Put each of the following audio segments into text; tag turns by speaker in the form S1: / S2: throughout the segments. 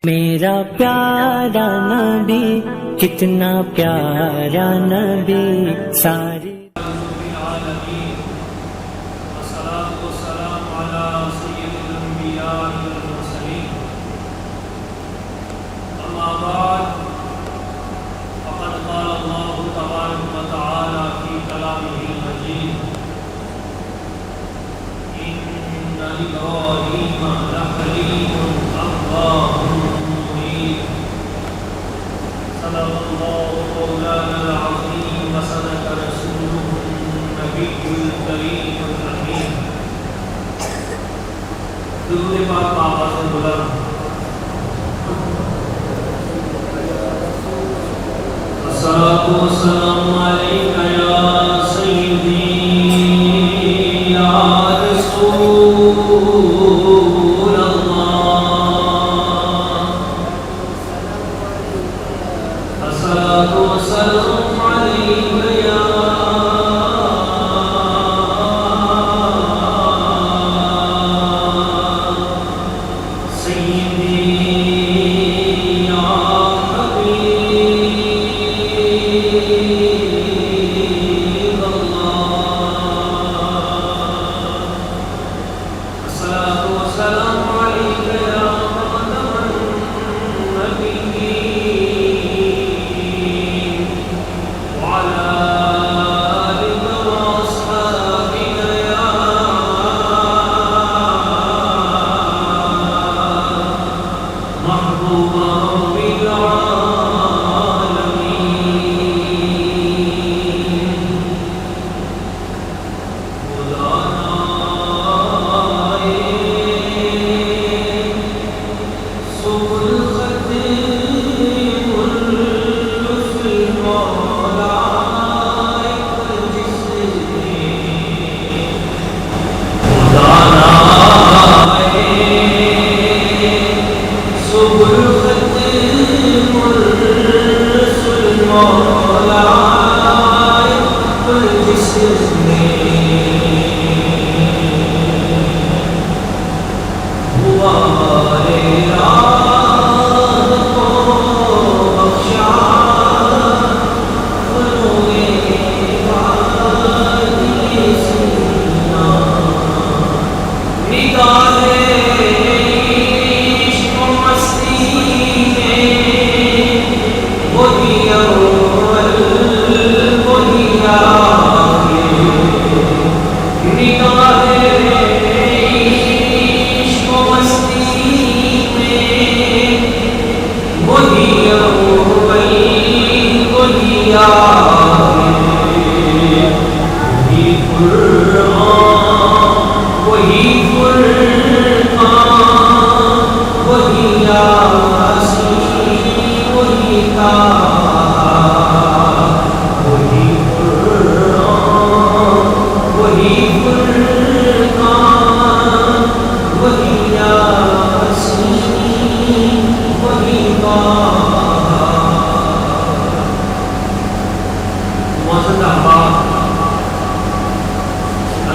S1: میرا پیارا نبی کتنا پیارا نبی ساری
S2: درود پاک آواز بلند الصلاۃ والسلام علیک یا سیدی یا رسول اللہ الصلاۃ والسلام علیک یا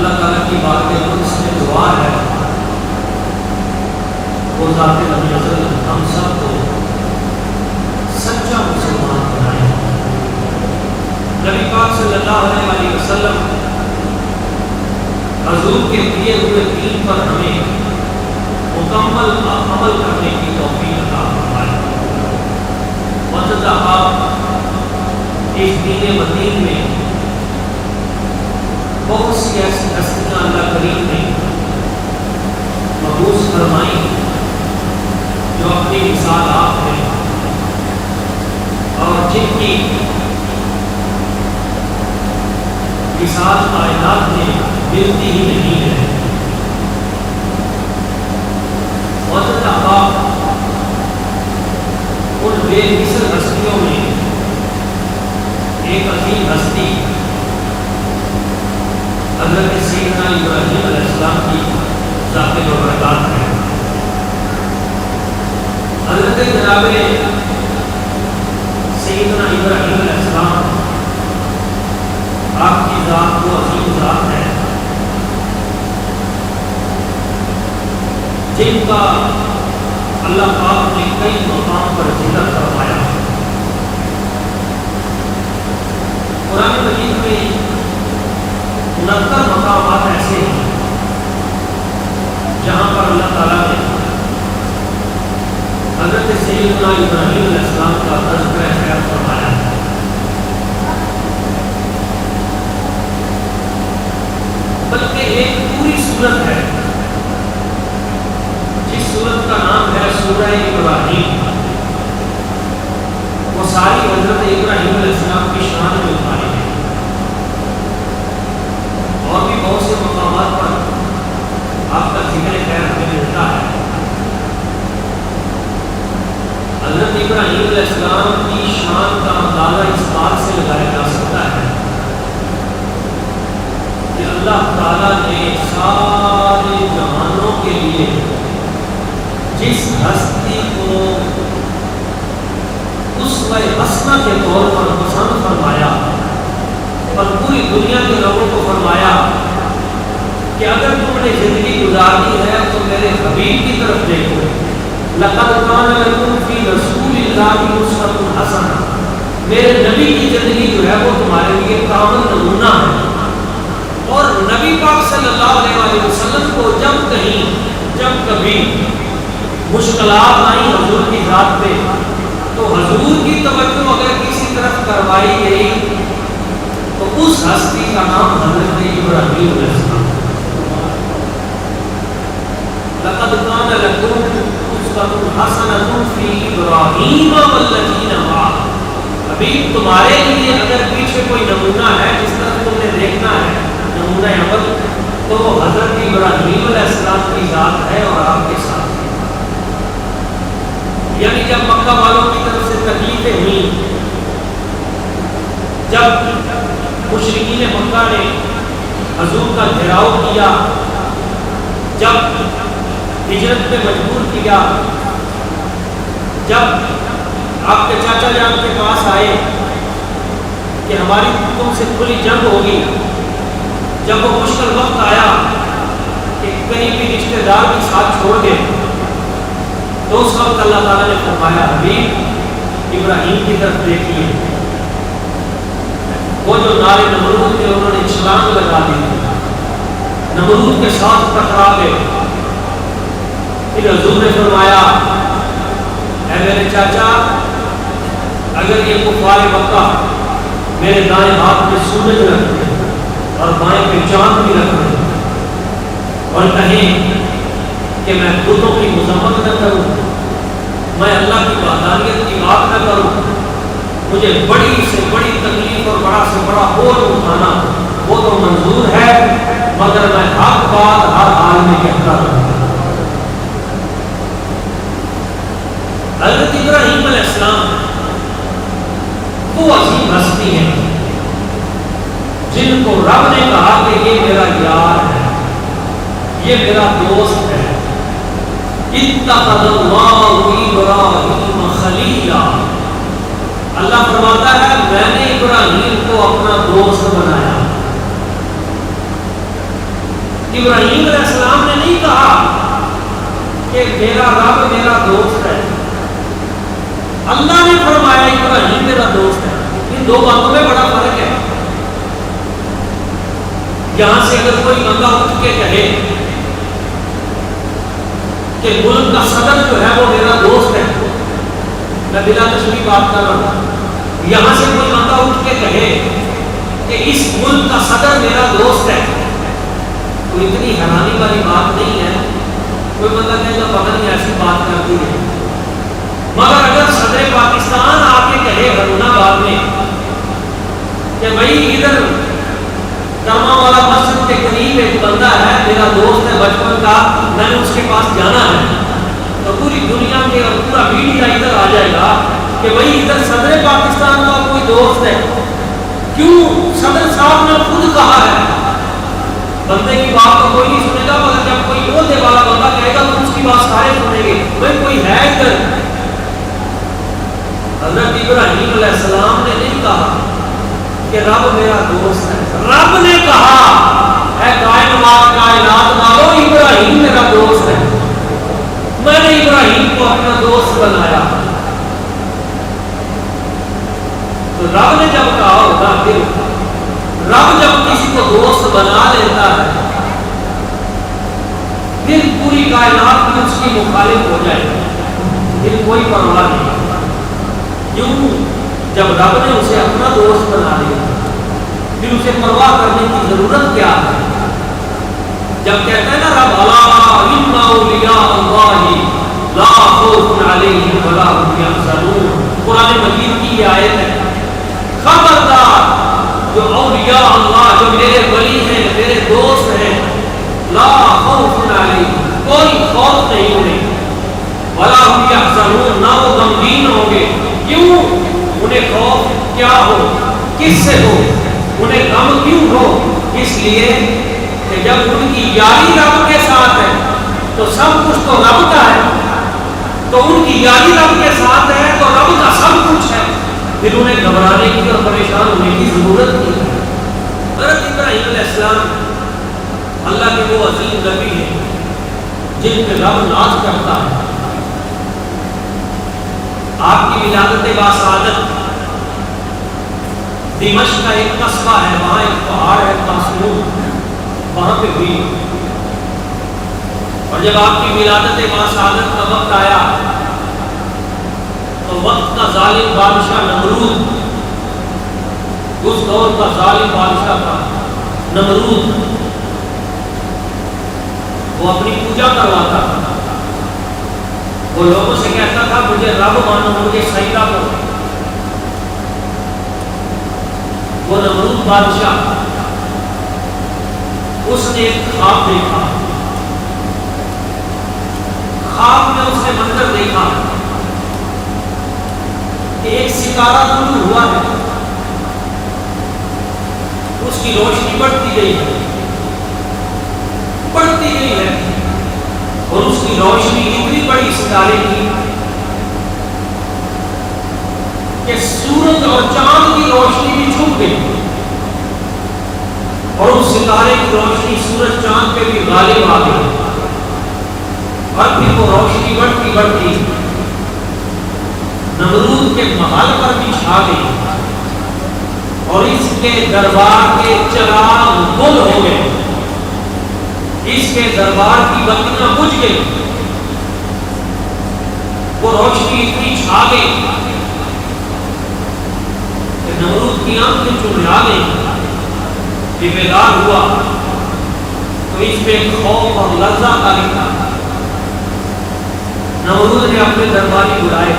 S2: اللہ تعالیٰ کی بات کے قدس میں دعا ہے وہ ذات نبی افضل ہم سب کو سچا مسلمان بنائے. نبی پاک صلی اللہ علیہ وسلم حضور کے دیے ہوئے دین پر ہمیں مکمل عمل کرنے کی توفیق عطا فرمائے. معزز احباب، اس دین مدین میں بہت سی ایسی ہستیاں اللہ کریم نے مبعوث فرمائی جو اپنی رسالات ہیں اور جن کی رسالت کائنات میں ملتی ہی نہیں ہے. معزز احباب، ان بے مثل ہستیوں میں ایک عظیم ہستی حضرت سیدنا ابراہیم علیہ السلام کی ذات و برکات ہے. حضرت جناب سیدنا ابراہیم علیہ السلام آپ کی ذات وہ عظیم ذات ہے جن کا اللہ پاک نے کئی حضرت سیدنا ابراہیم علیہ السلام کا تذکرہ خیر فرمایا ہے۔ بلکہ ایک پوری سورت ہے جس سورت کا نام ہے سورہ ابراہیم، وہ ساری حضرت ابراہیم علیہ السلام کی شان میں اتاری ہے، اور بھی بہت سے مقامات پر آپ کا ذکر خیر ہمیں ملتا ہے۔ حضرت ابراہیم علیہ السلام کی شان کا اندازہ اس بات سے لگایا جا سکتا ہے کہ اللہ تعالیٰ نے سارے جہانوں کے لیے جس ہستی کو اسوہ حسنہ کے طور پر پسند فرمایا اور پوری دنیا کے لوگوں کو فرمایا کہ اگر تم نے زندگی گزارنی ہے تو میرے حبیب کی طرف دیکھو، لقد کان لکم فی رسول اللہ اسوۃ حسنہ، میرے نبی کی زندگی جو ہے وہ تمہارے لیے کامل نمونہ ہے۔ اور نبی پاک صلی اللہ علیہ وسلم کو جب کبھی مشکلات آئیں حضور کی ذات پہ، تو حضور کی توجہ اگر کسی طرف کروائی گئی تو اس ہستی کا نام حضرت ابراہیم علیہ السلام۔ لقد کان لکم اسوۃ حسنۃ فی ابراہیم والذین معہ، ابھی تمہارے لیے اگر پیچھے کوئی نمونہ ہے جس طرح تم نے دیکھنا ہے نمونہ عمل، تو وہ حضرت ابراہیم علیہ السلام کی ذات ہے اور آپ کے ساتھ ہے۔ یعنی جب مکہ والوں کی طرف سے تکلیفیں ہوئیں، جب مشرکین مکہ نے حضور کا گھیراؤ کیا، جب ہجرت پہ مجبور کیا، جب آپ کے چاچا جان کے پاس آئے کہ ہماری تم سے کھلی جنگ ہوگی، جب وہ مشکل وقت آیا کہ کہیں بھی رشتے دار بھی ساتھ چھوڑ گئے، تو اس وقت اللہ تعالیٰ نے فرمایا حبیب ابراہیم کی طرف دیکھیے، وہ جو نارے نمرود تھے انہوں نے چھلانگ لگا دی، نمرود کے ساتھ ٹکرا گئے۔ پھر حضور نے فرمایا اے میرے چاچا، اگر یہ کفار مکہ میرے دائیں ہاتھ میں سورج رکھ دیں اور بائیں پہ چاند بھی رکھ دیں اور کہیں کہ میں بتوں کی مذمت نہ کروں، میں اللہ کی وحدانیت کی بات نہ کروں، مجھے بڑی سے بڑی تکلیف اور بڑا سے بڑا بوجھ اٹھانا وہ تو منظور ہے، مگر میں حق بات ہر حال میں کہتا ہوں۔ حضرت ابراہیم علیہ السلام وہ عظیم ہستی ہیں جن کو رب نے کہا کہ یہ میرا یار ہے، یہ میرا دوست ہے۔ اتخذ اللہ ابراہیم خلیلا، اللہ فرماتا ہے میں نے ابراہیم کو اپنا دوست بنایا۔ ابراہیم علیہ السلام نے نہیں کہا کہ میرا رب میرا دوست ہے، اللہ نے فرمایا ابراہیم میرا دوست ہے۔ ان دو باتوں میں بڑا فرق ہے۔ یہاں سے اگر کوئی بندہ اٹھ کے کہے کہ ملک کا صدر جو ہے وہ میرا دوست ہے، میں بلا تشریح بات کر رہا ہوں، یہاں سے کوئی بندہ اٹھ کے کہے کہ اس ملک کا صدر میرا دوست ہے، تو اتنی حیرانی والی بات نہیں ہے۔ کوئی بندہ کہے گا پتہ نہیں ایسی بات کرتی ہے، مگر اگر صدر پاکستان آ کے کہے ہرون آباد میں کہ بھائی ادھر کرما والا مسجد کے قریب ایک بندہ ہے میرا دوست ہے بچپن کا، میں نے اس کے پاس جانا ہے، تو پوری دنیا کے اور پورا میڈیا ادھر آ جائے گا کہ بھائی ادھر صدر پاکستان کا کوئی دوست ہے، کیوں صدر صاحب نے خود کہا ہے۔ بندے کی بات تو کوئی نہیں سنے گا، مگر جب کوئی عہدے والا بندہ کہے گا تو اس کی بات سارے سنیں گے، بھائی کوئی ہے ادھر۔ حضرت ابراہیم علیہ السلام نے نہیں کہا کہ رب میرا دوست ہے، رب نے کہا اے کائنات والو ابراہیم میرا دوست ہے، میں نے ابراہیم کو اپنا دوست بنایا۔ تو رب نے جب کہا ہوگا، پھر رب جب کسی کو دوست بنا لیتا ہے پھر پوری کائنات میں اس کی مخالف ہو جائے گی، پھر کوئی پرواہ نہیں. کیوں؟ جب رب نے اسے اپنا دوست بنا لیا پھر اسے پرواہ کرنے کی ضرورت کیا ہے؟ جب کہتا ہے نا رب الا ان اولیاء اللہ لا خوف علیہم ولا هم یحزنون، قرآن مجید کی یہ آیت ہے. خبردار جو اولیاء اللہ، جو میرے ولی ہیں، میرے دوست ہیں، لا خوف علیہم، کوئی خوف نہیں انہیں، ولا هم یحزنون، نہ وہ غمگین ہوں گے. کیوں؟ انہیں خوف کیا ہو، کس سے ہو، انہیں غم کیوں ہو؟ اس لیے کہ جب ان کی یاری رب کے ساتھ ہے تو سب کچھ تو رب کا ہے، تو ان کی یاری رب کے ساتھ ہے تو رب کا سب کچھ ہے، پھر انہیں گھبرانے کی اور پریشان ہونے کی ضرورت نہیں ہے. حضرت ابراہیم علیہ السلام اللہ کے وہ عظیم نبی ہیں جن پہ رب ناز کرتا ہے. آپ کی ولادت باسعادت دمشق کا ایک قصبہ ہے، وہاں ایک پہاڑ ہے قاسمون، وہاں پہ ہوئی. اور جب آپ کی ولادت باسعادت کا وقت آیا تو وقت کا ظالم بادشاہ نمرود، اس دور کا ظالم بادشاہ تھا نمرود، وہ اپنی پوجا کرواتا تھا. وہ لوگوں سے کہتا تھا مجھے رب مانو، مجھے سجدہ کرو. وہ نمرود بادشاہ، اس نے ایک خواب دیکھا. خواب میں اس نے منظر دیکھا کہ ایک ستارہ طلوع ہوا ہے، اس کی روشنی بڑھتی گئی ہے، بڑھتی گئی ہے، اور اس کی روشنی اتنی بڑی ستارے کی کہ سورج اور چاند کی روشنی بھی چھپ گئی، اور اس ستارے کی روشنی سورج چاند پہ بھی غالب آ گئی. اور پھر وہ روشنی بڑھتی بڑھتی نمرود کے محل پر بھی چھا گئی، اور اس کے دربار کے چراغ گل ہو گئے، اس کے دربار کی بتیاں بجھ گئی. وہ روشنی اتنی چھا گئی کہ نمرود کی آنکھیں چڑھا گئی. یہ بیدار ہوا تو اس پہ خوف اور لرزہ طاری تھا. نمرود نے اپنے درباری بلائے،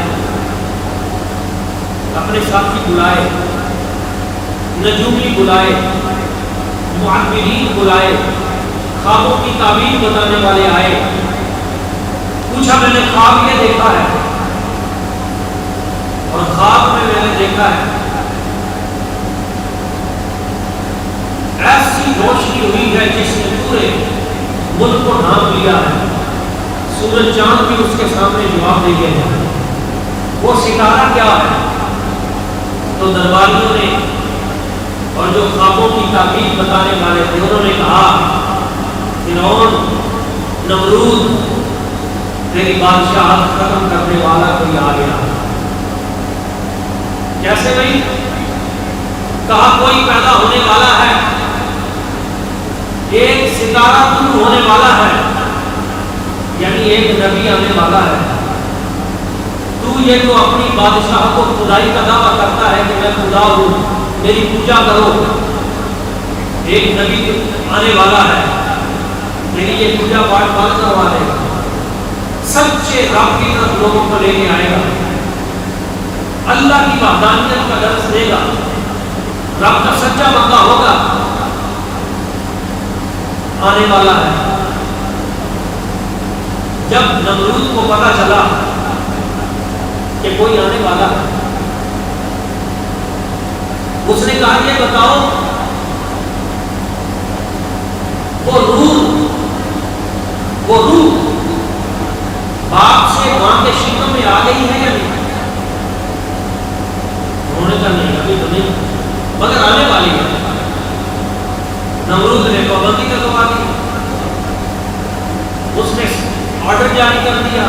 S2: اپنے ساتھی بلائے، نجومی بلائے، معبرین بلائے، خوابوں کی تعبیر بتانے والے آئے. پوچھا میں نے خواب یہ دیکھا ہے، اور خواب میں نے دیکھا ہے ایسی روشنی ہوئی ہے جس نے پورے ملک کو ڈھانپ لیا ہے. سورج چاند بھی اس کے سامنے جواب دے گئے ہیں. وہ ستارہ کیا ہے؟ تو درباریوں نے اور جو خوابوں کی تعبیر بتانے والے تھے انہوں نے کہا فرعون، نمرود، تیری بادشاہت ختم کرنے والا کوئی آ گیا. کیسے نہیں؟ کہا کوئی پیدا ہونے والا ہے، ایک ستارہ طلوع ہونے والا ہے، یعنی ایک نبی آنے والا ہے. تو یہ تو اپنی بادشاہ کو خدائی کا دعویٰ کرتا ہے کہ میں خدا ہوں، میری پوجا کرو. ایک نبی آنے والا ہے، میری یہ پوجا پاٹ بات کروا دے گا، سچے رب کی طرف لوگوں کو لے کے آئے گا، اللہ کی وحدانیت کا درس دے گا، رب کا سچا بندہ ہوگا، آنے والا ہے. جب نمرود کو پتا چلا کہ کوئی آنے والا ہے، اس نے کہا یہ بتاؤ وہ روح باپ سے ماں کے شکم میں آ گئی ہے یا نہیں؟ انہوں نے کہا نہیں، ابھی تو نہیں، مگر آنے والی ہے. نمرود نے پابندی کروا دی، اس نے آرڈر جاری کر دیا.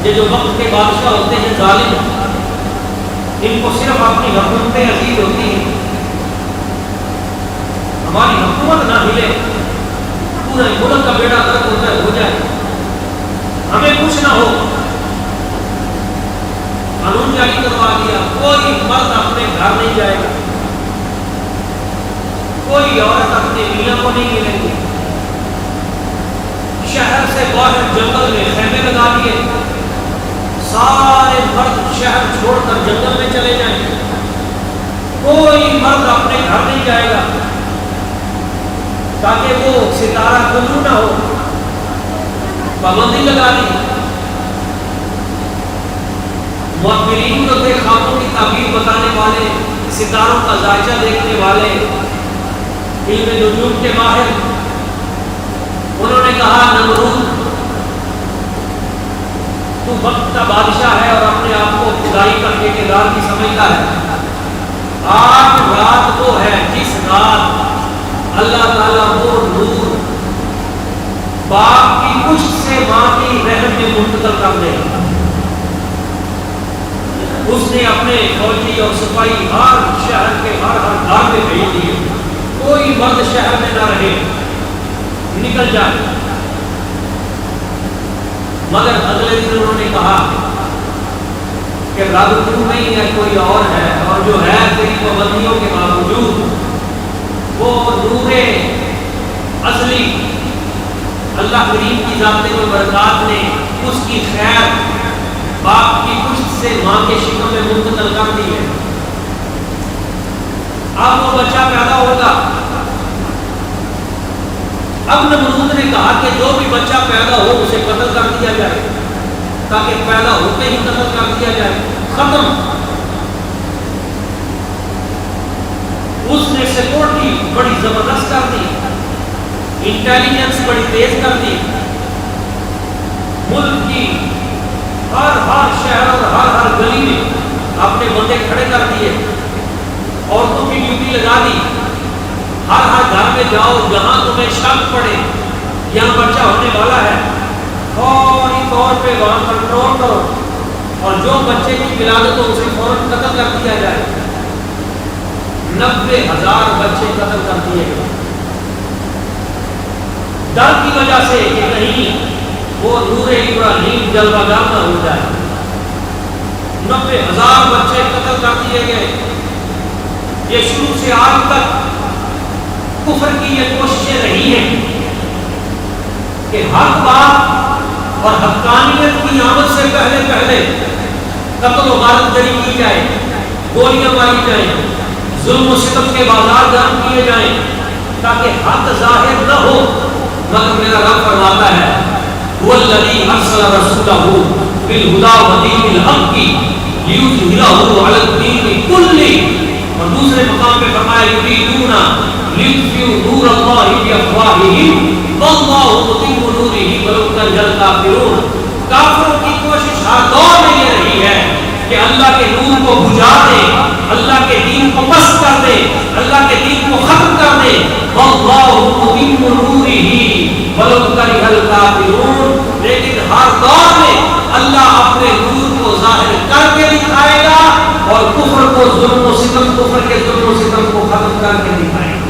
S2: یہ جو وقت کے بادشاہ ہوتے ہیں ظالم، ان کو صرف اپنی حکومتیں عزیز ہوتی ہیں. ہماری حکومت نہ ہلے، پورے ملک کا بیڑا غرق ہوتا ہے ہو جائے، ہمیں کچھ نہ ہو، کوئی مرد اپنے گھر نہیں جائے گا، کوئی عورت اپنے میاں کو نہیں ملے گی، شہر سے باہر جنگل میں خیمے لگا دیے، سارے مرد شہر چھوڑ کر جنگل میں چلے جائیں گے، کوئی مرد اپنے گھر نہیں جائے گا تاکہ وہ ستارہ گم نہ ہو، پابندی لگا دی۔ معبرین جو تھے، خوابوں کی تعبیر بتانے والے، ستاروں کا ذائچہ دیکھنے والے، علم نجوم کے ماہر، انہوں نے کہا نمرود تو وقت کا بادشاہ ہے اور اپنے آپ کو خدائی کا ٹھیکیدار کی سمجھتا ہے، آج رات وہ ہے جس رات اللہ تعالیٰ وہ نور باپ کی پشت سے ماں کی رحم میں منتقل کر دے گا۔ اس نے اپنے فوجی اور سپاہی ہر شہر کے ہر گھر میں بھیج دیے، کوئی مرد شہر میں نہ رہے، نکل جائے۔ مگر اگلے دن انہوں نے کہا کہ رب تو نہیں ہے، کوئی اور ہے، اور جو ہے تیری پابندیوں کے باوجود وہ نور اصلی اللہ کریم کی ذات و برکات نے اس کی خیر باپ کی پشت سے ماں کے شکم میں منتقل کر دی ہے۔ اب وہ بچہ پیدا ہوگا۔ اب نمرود نے کہا کہ جو بھی بچہ پیدا ہو اسے قتل کر دیا جائے، تاکہ پیدا ہوتے ہی قتل کر دیا جائے، ختم۔ اس نے سیکورٹی بڑی زبردست کر دی، انٹیلیجنس بڑی تیز کر دی، ملک کی ہر شہر اور ہر گلی میں اپنے بندے کھڑے کر دیے، عورتوں کی ڈیوٹی لگا دی، ہر گھر میں جاؤ جہاں تمہیں شک پڑے یہاں بچہ ہونے والا ہے، فوری طور پہ وہاں کنٹرول کرو، اور جو بچے کی ولادت ہو اسے فوراً قتل کر دیا جائے۔ 90,000 بچے قتل کر دیے گئے، ڈر کی وجہ سے کہ کہیں وہ نور ابراہیم جلوہ گر نہ ہو جائے۔ 90,000 بچے قتل کر دیے گئے۔ یہ شروع سے آج تک کفر کی یہ کوششیں رہی ہیں کہ حق بات اور حقانیت کی آمد سے پہلے قتل و غارت جاری کی جائے، گولیاں ماری جائیں، ظلم و ستم کے بازار گرم کیے جائیں، تاکہ حق ظاہر نہ ہو۔ مگر میرا رب فرماتا ہے وَالَّذِي أَرْسَلَ رَسُولَهُ بِالْهُدَىٰ وَدِينِ الْحَقِّ لِيُظْهِرَهُ عَلَى الدِّينِ كُلِّهِ، اور دوسرے مقام پہ فرمایا يُرِيدُونَ لِيُطْفِئُوا نُورَ اللَّهِ بِأَفْوَاهِهِمْ وَاللَّهُ مُتِمُّ نُورِهِ وَلَوْ كَرِهَ الْكَافِرُونَ۔ کافروں کی کوشش ہر دور میں یہ رہی ہے کہ اللہ کے نور کو بجھا دیں، اللہ کے دین کو پست کر دیں، اللہ کے دین کو ختم کر دیں۔ وَاللَّهُ مُتِمُّ نُورِهِ وَلَوْ كَرِهَ الْكَافِرُونَ، لیکن ہر دور میں اللہ اپنے نور کو ظاہر کر کے دکھائے گا اور کفر کو ظلم و ستم، کفر کے ظلم و ستم کو ختم کر کے دکھائے گا۔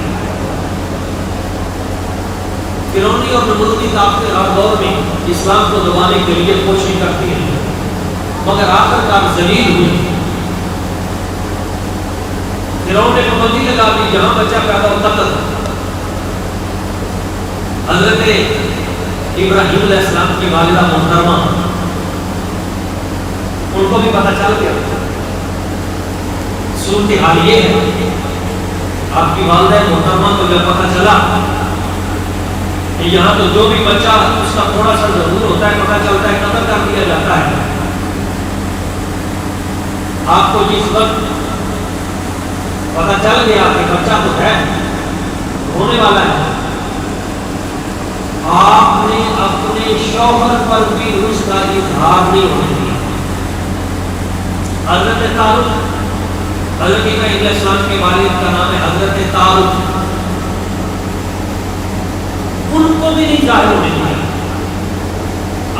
S2: فرعونی اور نمرودی طاقتیں ہر دور میں اسلام کو دبانے کے لیے کوشش کرتی ہیں، مگر آخر کار ذلیل ہوئی۔ فرعون نے پابندی لگا دی جہاں بچہ پیدا ہو قتل۔ حضرت ابراہیم علیہ السلام کی والدہ محترمہ، ان کو بھی پتہ چل گیا۔ صورتحال یہ ہے، آپ کی والدہ محترمہ کو جب پتہ چلا کہ یہاں تو جو بھی بچہ اس کا تھوڑا سا ضرور ہوتا ہے پتہ چلتا ہے قتل کر دیا جاتا ہے، آپ کو جس وقت پتہ چل گیا کہ بچہ تو ہے، ہونے والا ہے، آپ نے اپنے شوہر پر بھی اس کا اظہار نہیں ہونے دیا۔ حضرت طارق، حضرت ابراہیم علیہ السلام کے والد کا نام ہے حضرت طارق، ان کو بھی نہیں ظاہر ہونے دیا۔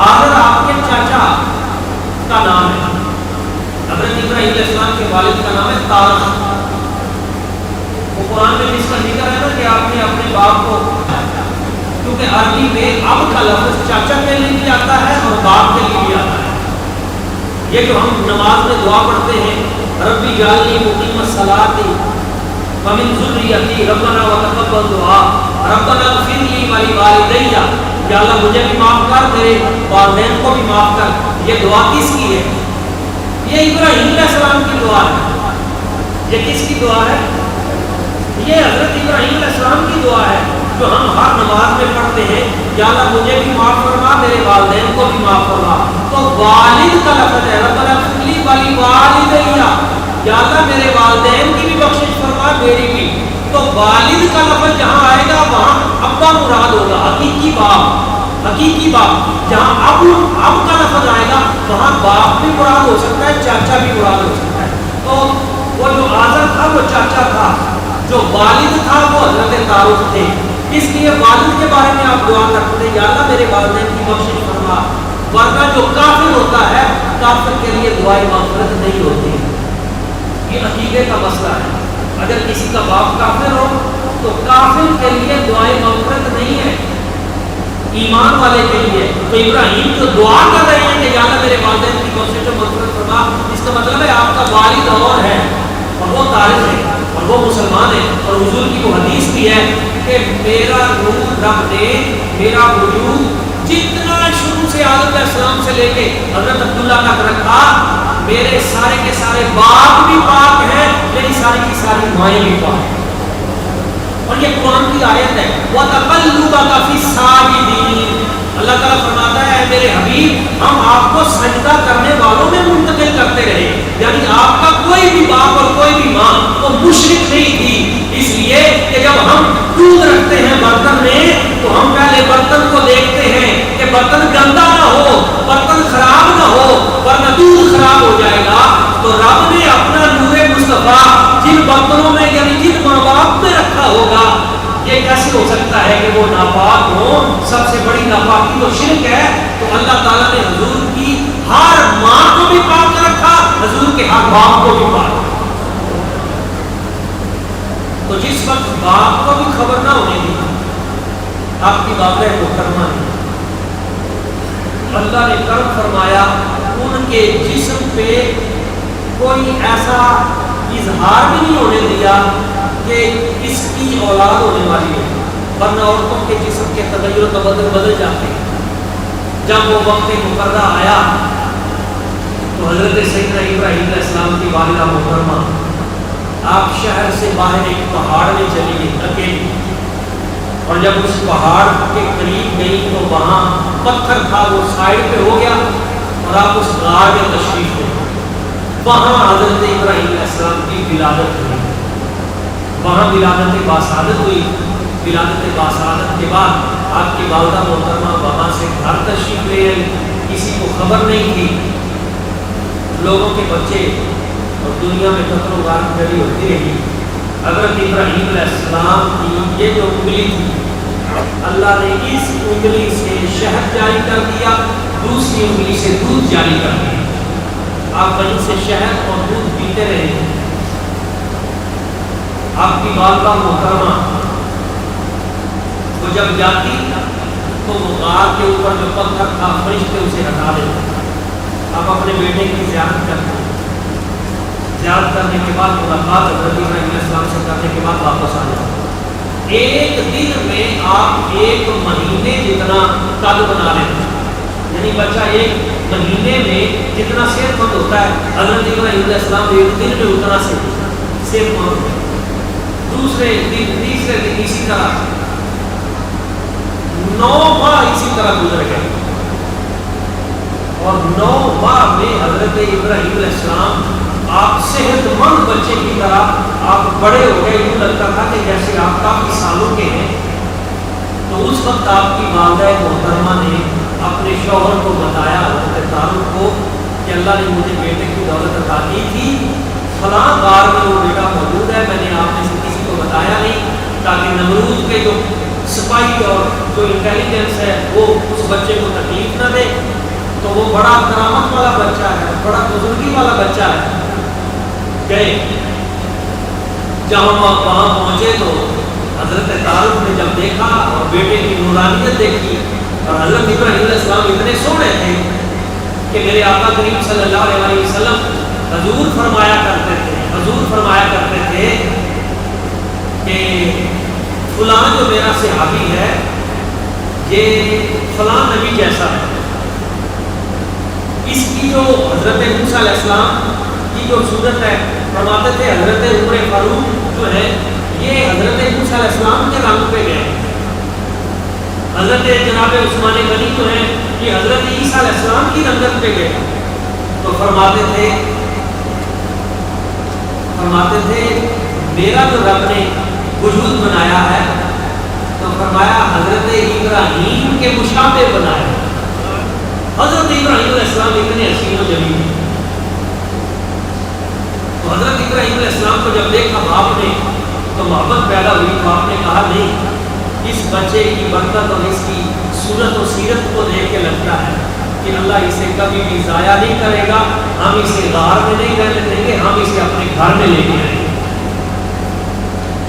S2: آخر آپ کے چاچا کا نام ہے، حضرت ابراہیم علیہ السلام کے والد کا نام ہے طارق۔ وہ قرآن میں اس کا ذکر ہے نا کہ آپ نے اپنے باپ کو، کیونکہ عربی میں اب کا لفظ چاچا کے لیے بھی آتا ہے اور باپ کے لیے بھی آتا ہے، یہ جو ہم نماز میں دعا پڑھتے ہیں ربی جعلنی مقیم الصلاۃ ومن ذریتی ربنا وتقبل دعا ربنا اغفر لی ولوالدی، یا اللہ مجھے بھی معاف کر، میرے والدین کو بھی معاف کر، یہ دعا کس کی ہے؟ یہ ابراہیم علیہ السلام کی دعا ہے۔ یہ کس کی دعا ہے؟ یہ حضرت ابراہیم علیہ السلام کی دعا ہے جو ہم ہر نماز میں پڑھتے ہیں، یا اللہ مجھے بھی معاف فرما، میرے والدین کو بھی معاف فرما۔ تو والد کا لفظ ہے ربنا اغفر لی ولوالدی، یا اللہ میرے والدین کی بھی بخشش فرما، میری بھی۔ تو والد کا لفظ جہاں آئے گا وہاں ابا مراد ہوگا، حقیقی باپ، حقیقی باپ۔ جہاں اب کا لفظ آئے گا وہاں باپ بھی مراد ہو سکتا ہے، چاچا بھی مراد ہو سکتا ہے۔ تو وہ جو آزر تھا وہ چاچا تھا، جو والد تھا وہ حضرت تعارف تھے، اس لیے والد کے بارے میں آپ دعا کرتے ہیں یا اللہ میرے والدین کی بخشش فرما۔ ورنہ جو کافر ہوتا ہے کافر کے لیے دعائیں مغفرت نہیں ہوتی، یہ عقیدے کا مسئلہ ہے۔ اگر کسی کا باپ کافر ہو تو کافر کے لیے دعائیں مغفرت نہیں ہے، ایمان والے کے لیے۔ تو ابراہیم جو دعا کر رہے ہیں کہ یا اللہ میرے والدین کی بخشش و مغفرت فرما، اس کا مطلب ہے آپ کا والد اور ہے اور وہ طارق ہے اور وہ مسلمان ہے، اور حضور کی وہ حدیث بھی ہے کہ میرا روح رب نے میرا وجود جتنا شروع سے آدم علیہ السلام سے لے کے حضرت عبداللہ تک رکھا، میرے سارے کے سارے باپ بھی پاک ہیں، میری ساری کی ساری مائیں بھی پاک ہیں۔ اور یہ قرآن کی آیت ہے وَتَقَلُّبَكَ فِي السَّاجِدِينَ، اللہ تعالیٰ فرماتا ہے اے میرے حبیب ہم آپ کو سجدہ کرنے والوں میں منتقل کرتے رہے، یعنی آپ کا کوئی بھی باپ اور کوئی بھی ماں وہ مشرک نہیں تھی، اس لیے کہ جب ہم دودھ رکھتے ہیں برتن میں تو ہم پہلے برتن کو دیکھتے ہیں کہ برتن گندا نہ ہو، برتن خراب نہ ہو، ورنہ دودھ خراب ہو جائے گا۔ تو رب نے اپنا نور مصطفیٰ جن برتنوں میں یعنی جن ماں باپ میں رکھا ہوگا، یہ کیسے ہو سکتا ہے کہ وہ ناپاک ہوں؟ سب سے بڑی ناپاکی تو شرک ہے۔ تو اللہ تعالیٰ نے حضور کی ہر ماں کو بھی پاک رکھا، حضور کے ہر باپ کو بھی پاک رکھا۔ تو جس وقت باپ کو بھی خبر نہ ہونے دی، آپ کی بات ہے محترمہ ہے، اللہ نے کرم فرمایا ان کے جسم پہ کوئی ایسا اظہار بھی نہیں ہونے دیا کہ اس کی اولاد ہونے والی ہے، ورنہ عورتوں کے جسم کے تغیر و تبدل بدل جاتے ہیں۔ جب وہ وقت مقررہ آیا تو حضرت سیدنا ابراہیم علیہ السلام کی والدہ محترمہ آپ شہر سے باہر ایک پہاڑ میں چلی گئی اکیلی، اور جب اس پہاڑ کے قریب گئی تو وہاں پتھر تھا، وہ سائڈ پہ ہو گیا اور آپ اس غار میں تشریف لے، وہاں حضرت ابراہیم علیہ السلام کی ولادت ہوئی، وہاں ولادت باسعادت ہوئی۔ ولادت باسعادت کے بعد آپ کی والدہ محترمہ وہاں سے گھر تشریف لے آئی، کسی کو خبر نہیں تھی، لوگوں کے بچے اور دنیا میں قتل و غارت جاری ہوتی رہی۔ حضرت ابراہیم علیہ السلام کی یہ جو انگلی تھی اللہ نے اس انگلی سے شہد جاری کر دیا، دوسری انگلی سے دودھ جاری کر دیا، آپ وہیں سے شہد اور دودھ پیتے رہے۔ آپ کی والدہ محترمہ وہ جب جاتی تو وہ غار کے اوپر جو پتھر تھا فرشتے اسے ہٹا دیتے، آپ اپنے بیٹے کی زیارت کرتے، زیارت کرنے کے بعد ملاقات حضرت ابراہیم علیہ السلام سے کرنے کے بعد واپس آ جاتے۔ ایک دن میں آپ 1 مہینے جتنا قد بنا لیتے، یعنی بچہ 1 مہینے میں جتنا صحت مند ہوتا ہے حضرت ابراہیم علیہ السلام 1 دن میں اتنا صحت مند ہوتا ہے۔ دوسرے دن تیسرے دن اسی طرح 9 ماہ اسی طرح گزر گئے، اور 9 ماہ میں حضرت ابراہیم علیہ السلام آپ صحت مند بچے کی طرح آپ بڑے ہو گئے، یوں لگتا تھا کہ جیسے آپ کافی سالوں کے ہیں۔ تو اس وقت آپ کی والدہ محترمہ نے اپنے شوہر کو بتایا، حضرت تعارف کو، کہ اللہ نے مجھے بیٹے کی دولت عطا کی تھی، فلاں غار میں وہ بیٹا موجود ہے، میں نے آپ میں سے کسی کو بتایا نہیں تاکہ نمرود کے جو سپاہی اور جو انٹیلیجنس ہے وہ اس بچے کو تکلیف نہ دے۔ تو وہ بڑا کرامت والا بچہ ہے، بڑا بزرگی والا بچہ ہے۔ گئے جب ہم وہاں پہنچے تو حضرت تعارف نے جب دیکھا اور بیٹے کی نورانیت دیکھی، اور حضرت ابراہیم علیہ السلام اتنے سونے تھے کہ میرے آقا کریم صلی اللہ علیہ وسلم حضور فرمایا کرتے تھے کہ فلاں جو میرا صحابی ہے یہ فلاں نبی جیسا ہے. اس کی جو حضرت موسیٰ علیہ السلام کی جو صورت ہے فرماتے تھے حضرت عمر فاروق جو ہے یہ حضرت موسیٰ علیہ السلام کے رنگ پہ گئے. حضرت جناب عثمان غنی جو ہے یہ حضرت عیسیٰ علیہ السلام کی رنگت پہ گئے. تو فرماتے تھے میرا جو رب نے وجود بنایا ہے تو فرمایا حضرت ابراہیم کے مشابہ بنایا. حضرت ابراہیم علیہ السلام اتنے حسین و جمیل. تو حضرت ابراہیم علیہ السلام کو جب دیکھا باپ نے تو محبت پیدا ہوئی. باپ نے کہا نہیں, اس بچے کی برکت اور اس کی صورت و سیرت کو دیکھ کے لگتا ہے کہ اللہ اسے کبھی بھی ضائع نہیں کرے گا. ہم اسے غار میں نہیں رہنے دیں گے, ہم اسے اپنے گھر میں لے کے آئیں گے.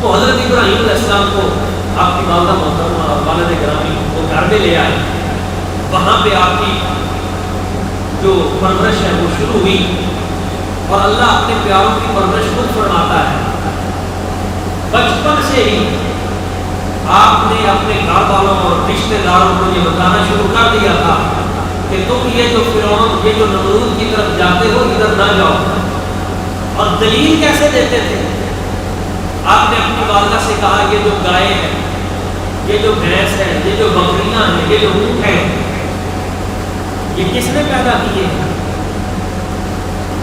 S2: تو حضرت ابراہیم علیہ السلام کو آپ کی والدہ محترمہ اور والد گرامی وہ گھر میں لے آئے. وہاں پہ آپ کی جو پرورش ہے وہ شروع ہوئی اور اللہ اپنے پیاروں کی پرورش خود فرماتا ہے. بچپن سے ہی آپ نے اپنے گھر والوں اور رشتہ داروں کو یہ بتانا شروع کر دیا تھا کہ تم یہ جو فرعون یہ جو نمرود کی طرف جاتے ہو ادھر نہ جاؤ. اور دلیل کیسے دیتے تھے؟ آپ نے اپنی والدہ سے کہا یہ جو گائے ہے, یہ جو بھینس ہے, یہ جو بکریاں ہیں, یہ جو اونٹ ہے, یہ کس نے پیدا کیے ہیں؟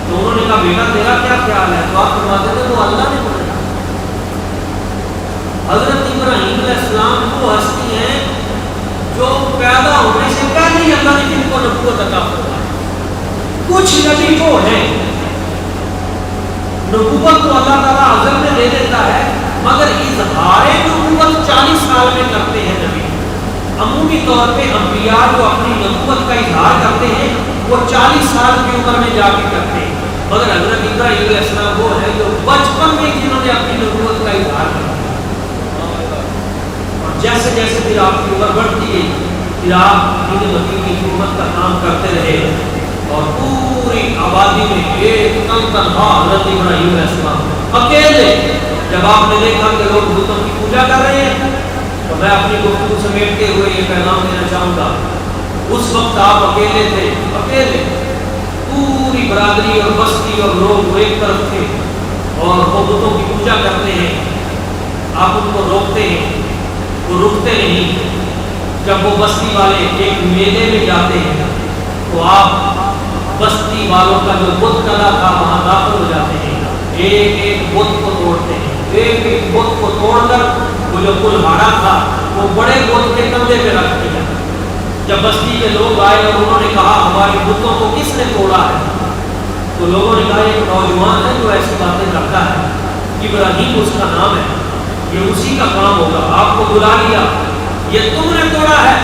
S2: تو انہوں نے کہا بیٹا تیرا کیا خیال ہے؟ تو آپ فرماتے تھے وہ اللہ نے بنایا. حضرت ابراہیم علیہ السلام وہ ہستی ہیں جو پیدا ہونے سے پہلے ہی اللہ نے جن کو نبوت عطا فرمائی. کچھ نبی وہ ہیں نبوت کو اللہ تعالیٰ ازل میں دے دیتا ہے مگر اظہار نبوت 40 سال میں کرتے ہیں نبی. عمومی طور پہ انبیاء جو اپنی نبوت کا اظہار کرتے ہیں وہ 40 سال کی عمر میں جا کے کرتے ہیں. مگر حضرت ابراہیم علیہ السلام وہ ہے جو بچپن میں جنہوں نے اپنی نبوت کا اظہار کیا. اور جیسے جیسے پھر آپ کی عمر بڑھتی گئی پھر آپ دین مدین کی حکومت کا کام کرتے رہے اور پوری آبادی میں ایک تنہا حضرت ابراہیم علیہ السلام اکیلے. جب آپ نے دیکھا کہ لوگ بتوں کی پوجا کر رہے ہیں تو میں اپنی گفتگو سمیٹتے ہوئے یہ پیغام دینا چاہوں گا. اس وقت آپ اکیلے تھے, اکیلے. پوری برادری اور بستی اور لوگ وہ ایک طرف تھے اور وہ بتوں کی پوجا کرتے ہیں. آپ ان کو روکتے ہیں, وہ رکتے نہیں. جب وہ بستی والے ایک میلے میں جاتے ہیں تو آپ بستی والوں کا جو بت کلا تھا وہاں داخل ہو جاتے ہیں. ایک ایک بت کو توڑتے ہیں, ایک ایک بت کو توڑ کر وہ جو کلہاڑا تھا وہ بڑے بت کے کندھے پہ رکھ دیا. جب بستی کے لوگ آئے اور انہوں نے کہا ہمارے بتوں کو کس نے توڑا ہے تو لوگوں نے کہا ایک نوجوان ہے جو ایسی باتیں کرتا ہے, ابراہیم اس کا نام ہے, یہ اسی کا کام ہوگا. آپ کو بلا لیا, یہ تم نے توڑا ہے؟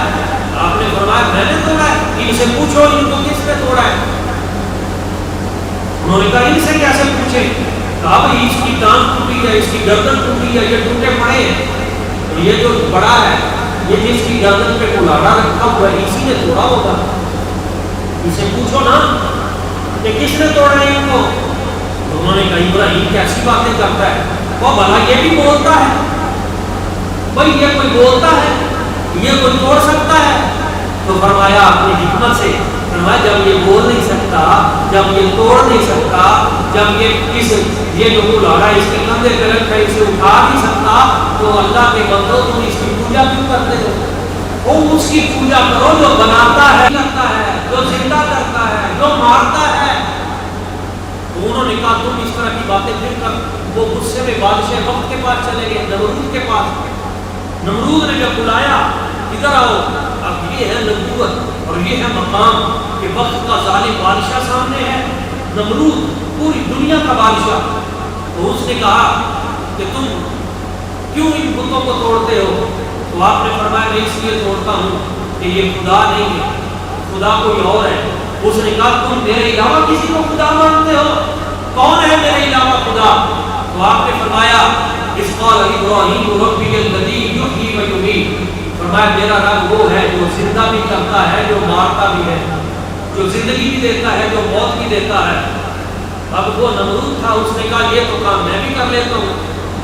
S2: آپ نے فرمایا میں نے توڑا ہے. ان سے پوچھو ان کو کس نے توڑا ہے. انہوں نے کہا ان سے کیسے پوچھیں؟ کہا بھائی اس کی ٹانگ ٹوٹی ہے, اس کی گردن ٹوٹی ہے, یہ ٹوٹے پڑے ہیں. یہ جو بڑا ہے یہ جس کی گردن پہ کلاڑا رکھا ہوا ہے اسی نے توڑا ہوگا. اسے پوچھو نا کہ کس نے توڑا ہے ان کو. انہوں نے کہا ابراہیم کیسی باتیں کرتا ہے, وہ بھلا یہ بھی بولتا ہے. بھائی یہ کوئی بولتا ہے, یہ کوئی توڑ سکتا ہے؟ تو فرمایا اپنی حکمت سے فرمایا جب یہ بول نہیں سکتا, جب یہ توڑ نہیں سکتا, جب یہ جو کلاڑا اس کے کندھے پہ رکھا ہے اسے اٹھا نہیں سکتا تو اللہ کے بندو تم اس کی پوجا کیوں کرتے ہو؟ وہ اس کی پوجا کرو جو بناتا ہے, کرتا ہے, جو زندہ کرتا ہے, جو مارتا ہے. تو انہوں نے کہا تم اس طرح کی باتیں پھر کر. وہ غصے میں بادشاہ وقت کے پاس چلے گئے, نمرود کے پاس. نمرود نے جب بلایا ادھر آؤ, اب یہ ہے نبوت اور یہ ہے مقام کہ وقت کا ظالم بادشاہ سامنے ہے, نمرود پوری دنیا کا بادشاہ. تو اس نے کہا کہ تم کیوں ان بتوں کو توڑتے ہو؟ تو آپ نے فرمایا میں اس لیے توڑتا ہوں کہ یہ خدا نہیں ہے, خدا کوئی اور ہے. اس نے کہا تم میرے علاوہ کسی کو خدا مانتے ہو؟ کون ہے میرے علاوہ خدا؟ تو آپ نے فرمایا اس قال ابراہیم ربی الذی یحیی و یمیت, فرمایا میرا رب وہ ہے جو زندہ بھی کرتا ہے, جو مارتا بھی ہے, جو زندگی بھی دیتا ہے, جو موت بھی دیتا ہے. اب وہ نمرود تھا, اس نے کہا یہ تو کام میں بھی کر لیتا ہوں,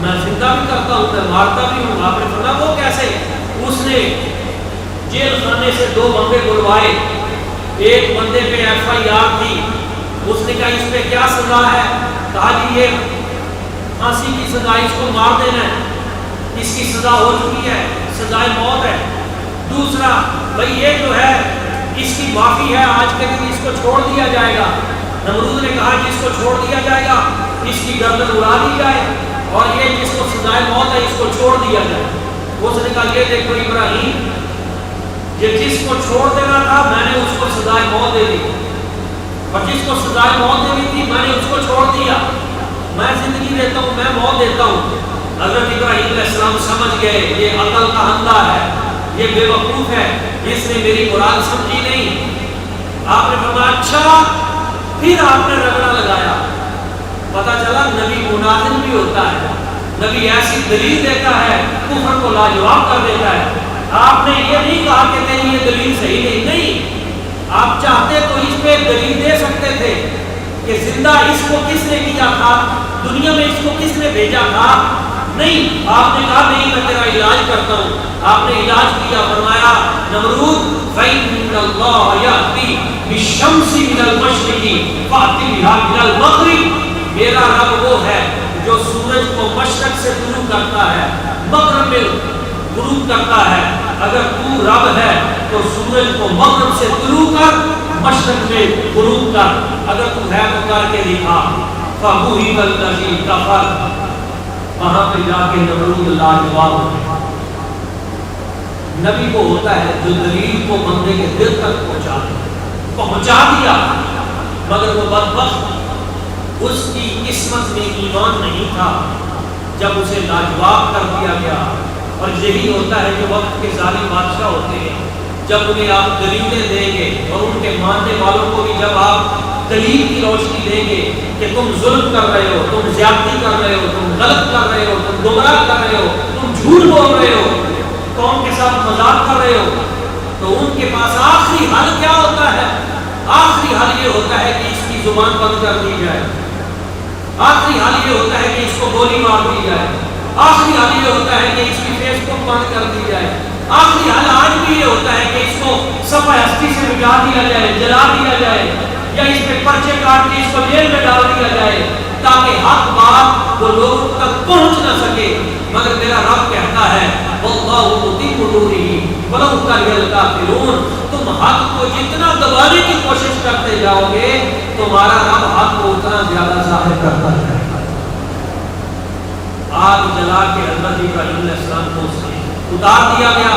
S2: میں زندہ بھی کرتا ہوں, میں مارتا بھی ہوں. آپ نے فرمایا وہ کیسے؟ اس نے جیل خانے سے 2 بندے بلوائے, ایک بندے پہ FIR تھی, اس نے کہا اس پہ کیا سزا ہے؟ کہا جی یہ پھانسی کی سزا, اس کو مار دینا ہے, اس کی سزا ہو چکی ہے, سزائے موت ہے. دوسرا بھائی یہ جو ہے اس کی معافی ہے, آج کے دن اس کو چھوڑ دیا جائے گا. نمرود نے کہا جس کو چھوڑ دیا جائے گا اس کی گردن اڑا دی جائے, اور یہ جس کو سزائے موت ہے اس کو چھوڑ دیا جائے. اس نے کہا یہ دیکھو ابراہیم, یہ جس کو چھوڑ دینا تھا میں نے اس کو سزائے موت دے دی, اور جس کو سزائے موت دینی تھی میں نے اس کو چھوڑ دیا. میں زندگی دیتا ہوں, میں موت دیتا ہوں. حضرت ابراہیم علیہ السلام سمجھ گئے یہ عقل کا اندھا ہے, یہ بے وقوف ہے, اس نے میری مراد سمجھی نہیں. آپ نے فرمایا اچھا, پھر آپ نے رگڑا لگایا. پتا چلا نبی مناظر بھی ہوتا ہے, نبی ایسی دلیل دیتا ہے کفر کو لاجواب کر دیتا ہے. آپ نے یہ نہیں کہا کہ تیری یہ دلیل صحیح نہیں, آپ چاہتے تو اس پہ دلیل دے سکتے تھے کہ زندہ اس کو کس نے کیا تھا, دنیا میں اس کو کس نے بھیجا تھا. نہیں, آپ نے کہا نہیں میں تیرا علاج کرتا ہوں. آپ نے علاج کیا, فرمایا نمرود فَإِنَّ اللَّهَ يَأْتِي بِالشَّمْسِ مِنَ الْمَشْرِقِ فَأْتِ بِهَا مِنَ الْمَغْرِبِ. میرا رب وہ ہے جو سورج کو مشرق سے طلوع کرتا ہے, مغرب میں غروب کرتا ہے. اگر تو رب ہے تو سورج کو مغرب سے طلوع کر, مشرق میں غروب کر. اگر تو ہے تو کر کے دکھا. فَبُهِتَ الَّذِي كَفَرَ, وہاں پہ جا کے نمرود لاجواب ہوتے. نبی وہ ہوتا ہے جو دلیل کو بندے کے دل تک پہنچا دیا, مگر وہ بدبخت اس کی قسمت میں ایمان نہیں تھا جب اسے لاجواب کر دیا گیا. اور یہی ہوتا ہے جو وقت کے ظالم بادشاہ ہوتے ہیں, جب انہیں آپ دلیلیں دیں گے اور ان کے ماننے والوں کو بھی جب آپ دلیل کی روشنی دیں گے کہ تم ظلم کر رہے ہو, تم زیادتی کر رہے ہو, تم غلط کر رہے ہو, تم گمراہ کر رہے ہو, تم جھوٹ بول رہے ہو, قوم کے ساتھ مذاق کر رہے ہو, تو ان کے پاس آخری حل کیا ہوتا ہے؟ آخری حل یہ ہوتا ہے کہ اس کی زبان بند کر دی جائے. آخری حل یہ ہوتا ہے کہ اس کو گولی مار دی جائے. آخری حل یہ ہوتا ہے کہ اس کی فیس بک بند کر دی جائے. آخری حل آج بھی یہ ہوتا ہے کہ اس کو صفحہ ہستی سے مٹا دیا جائے, جلا دیا جائے, یا اس پہ پرچے کاٹ کے اس کو جیل میں ڈال دیا جائے, تاکہ حق بات وہ لوگوں تک پہنچ نہ سکے. مگر میرا رب کہتا ہے واللہ متم نورہ ولو کره الکافرون, تم حق کو جتنا دبانے کی کوشش کرتے جاؤ گے تمہارا رب حق کو اتنا زیادہ ظاہر کرتا ہے. آگ جلا کے حضرت ابراہیم علیہ السلام کو اس نے اتار دیا گیا,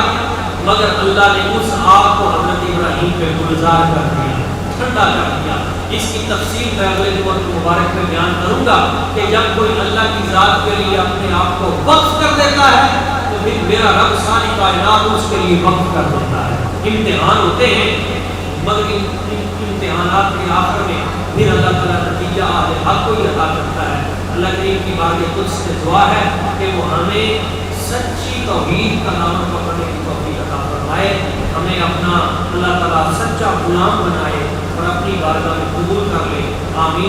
S2: مگر اللہ نے اس آگ کو حضرت ابراہیم پہ گلزار کر دیا, ٹھنڈا کر دیا. اس کی تفصیل میں اگلے جمعہ مبارک میں بیان کروں گا کہ جب کوئی اللہ کی ذات کے لیے اپنے آپ کو وقف کر دیتا ہے تو پھر میرا رب ساری کائنات اس کے لیے وقف کر دیتا ہے. امتحان ہوتے ہیں, مگر امتحانات کے آخر میں پھر اللہ تعالیٰ نتیجہ آج حق کو ہی عطا کرتا ہے. اللہ کریم کی بارگاہ قدس سے دعا ہے کہ وہ ہمیں سچی توحید کا دامن پکڑنے کی توفیق عطا فرمائے, ہمیں اپنا اللہ تعالیٰ سچا غلام بنائے اور اپنی بارگاہ میں قبول کر لے. آمین.